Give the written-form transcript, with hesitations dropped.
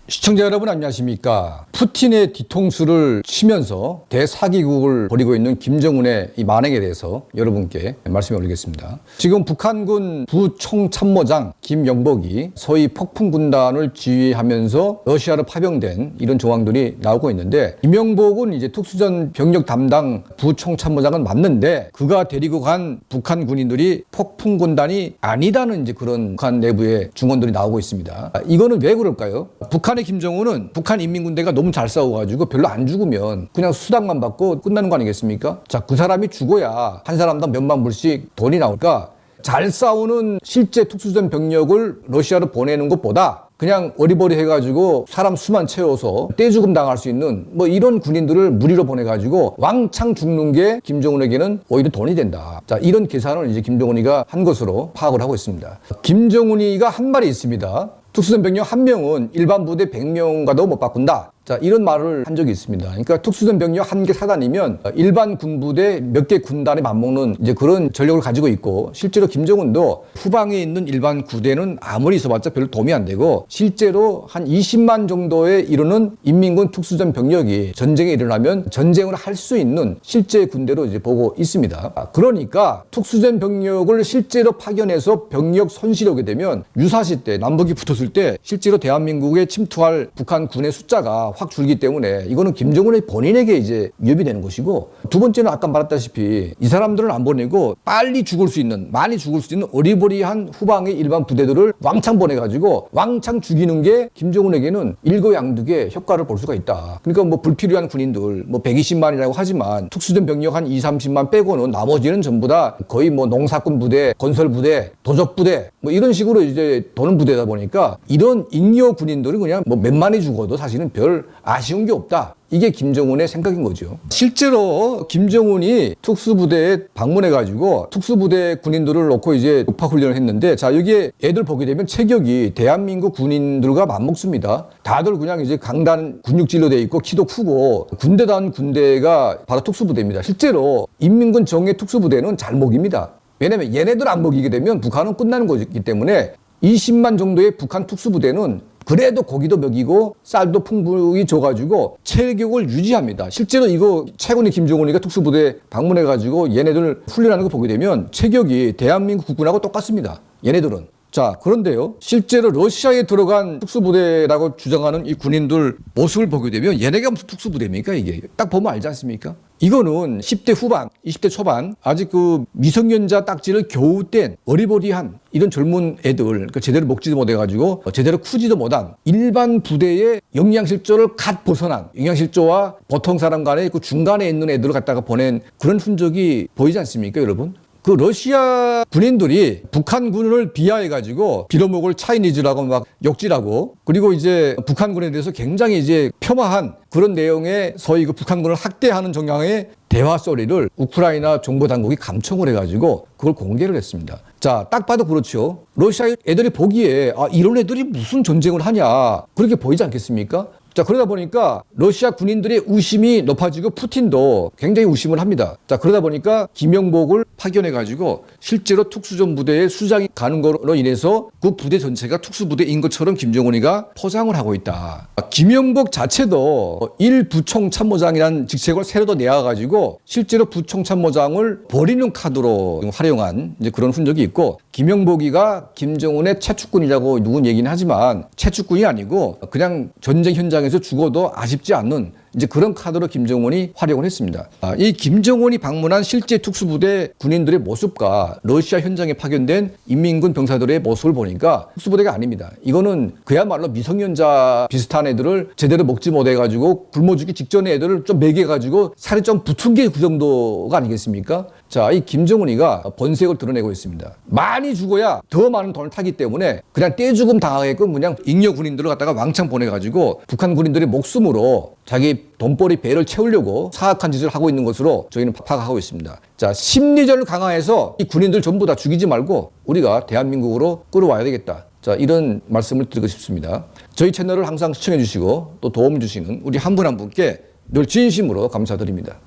시청자 여러분 안녕하십니까. 푸틴의 뒤통수를 치면서 대사기국을 벌이고 있는 김정은의 이 만행에 대해서 여러분께 말씀을 올리겠습니다. 지금 북한군 부총참모장 김영복이 서해 폭풍군단을 지휘하면서 러시아로 파병된 이런 정황들이 나오고 있는데, 김영복은 이제 특수전 병력 담당 부총참모장은 맞는데 그가 데리고 간 북한 군인들이 폭풍군단이 아니다는 이제 그런 북한 내부의 증언들이 나오고 있습니다. 이거는 왜 그럴까요? 북한의 김정은은 북한 인민군대가 너무 잘 싸워가지고 별로 안 죽으면 그냥 수당만 받고 끝나는 거 아니겠습니까? 자, 그 사람이 죽어야 한 사람당 몇만 불씩 돈이 나올까? 잘 싸우는 실제 특수전 병력을 러시아로 보내는 것보다 그냥 어리버리 해가지고 사람 수만 채워서 떼죽음 당할 수 있는 뭐 이런 군인들을 무리로 보내가지고 왕창 죽는 게 김정은에게는 오히려 돈이 된다. 자, 이런 계산을 이제 김정은이가 한 것으로 파악을 하고 있습니다. 김정은이가 한 말이 있습니다. 특수전 병력 한 명은 일반 부대 100명과도 못 바꾼다. 자, 이런 말을 한 적이 있습니다. 그러니까 특수전 병력 한 개 사단이면 일반 군부대 몇 개 군단에 맞먹는 이제 그런 전력을 가지고 있고, 실제로 김정은도 후방에 있는 일반 구대는 아무리 있어봤자 별로 도움이 안 되고, 실제로 한 20만 정도에 이르는 인민군 특수전 병력이 전쟁에 일어나면 전쟁을 할 수 있는 실제 군대로 이제 보고 있습니다. 그러니까 특수전 병력을 실제로 파견해서 병력 손실이 오게 되면 유사시 때 남북이 붙었을 때 실제로 대한민국에 침투할 북한 군의 숫자가 확 줄기 때문에 이거는 김정은의 본인에게 이제 위협이 되는 것이고, 두 번째는 아까 말했다시피 이 사람들은 안 보내고 빨리 죽을 수 있는, 많이 죽을 수 있는 어리버리한 후방의 일반 부대들을 왕창 보내가지고 왕창 죽이는 게 김정은에게는 일거양득의 효과를 볼 수가 있다. 그러니까 뭐 불필요한 군인들 뭐 120만이라고 하지만 특수전 병력 한 30만 빼고는 나머지는 전부 다 거의 뭐 농사꾼 부대, 건설 부대, 도적 부대 뭐 이런 식으로 이제 도는 부대다 보니까 이런 잉여 군인들은 그냥 뭐 몇만이 죽어도 사실은 별 아쉬운 게 없다. 이게 김정은의 생각인 거죠. 실제로 김정은이 특수부대에 방문해가지고 특수부대 군인들을 놓고 이제 독파훈련을 했는데, 자, 여기에 애들 보게 되면 체격이 대한민국 군인들과 맞먹습니다. 다들 그냥 이제 강단 근육질로 돼 있고 키도 크고 군대다운 군대가 바로 특수부대입니다. 실제로 인민군 정예 특수부대는 잘 먹입니다. 왜냐면 얘네들 안 먹이게 되면 북한은 끝나는 거기 때문에 20만 정도의 북한 특수부대는 그래도 고기도 먹이고 쌀도 풍부히 줘가지고 체격을 유지합니다. 실제로 이거 최근에 김정은이가 특수부대 방문해가지고 얘네들 훈련하는 거 보게 되면 체격이 대한민국 국군하고 똑같습니다. 얘네들은. 자, 그런데요, 실제로 러시아에 들어간 특수부대라고 주장하는 이 군인들 모습을 보게 되면 얘네가 무슨 특수부대입니까? 이게 딱 보면 알지 않습니까? 이거는 10대 후반, 20대 초반, 아직 그 미성년자 딱지를 겨우 뗀 어리버리한 이런 젊은 애들, 그러니까 제대로 먹지도 못해가지고 제대로 크지도 못한 일반 부대의 영양실조를 갓 벗어난, 영양실조와 보통 사람 간의 그 중간에 있는 애들을 갖다가 보낸 그런 흔적이 보이지 않습니까, 여러분? 그 러시아 군인들이 북한군을 비하해가지고 빌어먹을 차이니즈라고 막 욕질하고, 그리고 이제 북한군에 대해서 굉장히 이제 폄하한 그런 내용의 소위 그 북한군을 학대하는 정황의 대화 소리를 우크라이나 정보당국이 감청을 해가지고 그걸 공개를 했습니다. 자, 딱 봐도 그렇죠. 러시아 애들이 보기에 이런 애들이 무슨 전쟁을 하냐 그렇게 보이지 않겠습니까? 자, 그러다 보니까 러시아 군인들의 우심이 높아지고 푸틴도 굉장히 우심을 합니다. 자, 그러다 보니까 김영복을 파견해가지고 실제로 특수전 부대에 수장이 가는 거로 인해서 그 부대 전체가 특수부대인 것처럼 김정은이가 포장을 하고 있다. 김영복 자체도 1부총참모장이라는 직책을 새로 더 내어가지고 실제로 부총참모장을 버리는 카드로 활용한 이제 그런 흔적이 있고, 김영복이가 김정은의 채축군이라고 누군 얘기는 하지만 채축군이 아니고 그냥 전쟁 현장에서 죽어도 아쉽지 않는 이제 그런 카드로 김정은이 활용을 했습니다. 이 김정은이 방문한 실제 특수부대 군인들의 모습과 러시아 현장에 파견된 인민군 병사들의 모습을 보니까 특수부대가 아닙니다. 이거는 그야말로 미성년자 비슷한 애들을 제대로 먹지 못해가지고 굶어 죽기 직전에 애들을 좀 먹여가지고 살이 좀 붙은 게 그 정도가 아니겠습니까? 자, 이 김정은이가 본색을 드러내고 있습니다. 많이 죽어야 더 많은 돈을 타기 때문에 그냥 떼죽음 당하게끔 그냥 잉여 군인들을 갖다가 왕창 보내가지고 북한 군인들의 목숨으로 자기 돈벌이 배를 채우려고 사악한 짓을 하고 있는 것으로 저희는 파악하고 있습니다. 자, 심리전을 강화해서 이 군인들 전부 다 죽이지 말고 우리가 대한민국으로 끌어와야 되겠다. 자, 이런 말씀을 드리고 싶습니다. 저희 채널을 항상 시청해 주시고 또 도움 주시는 우리 한 분 한 분께 늘 진심으로 감사드립니다.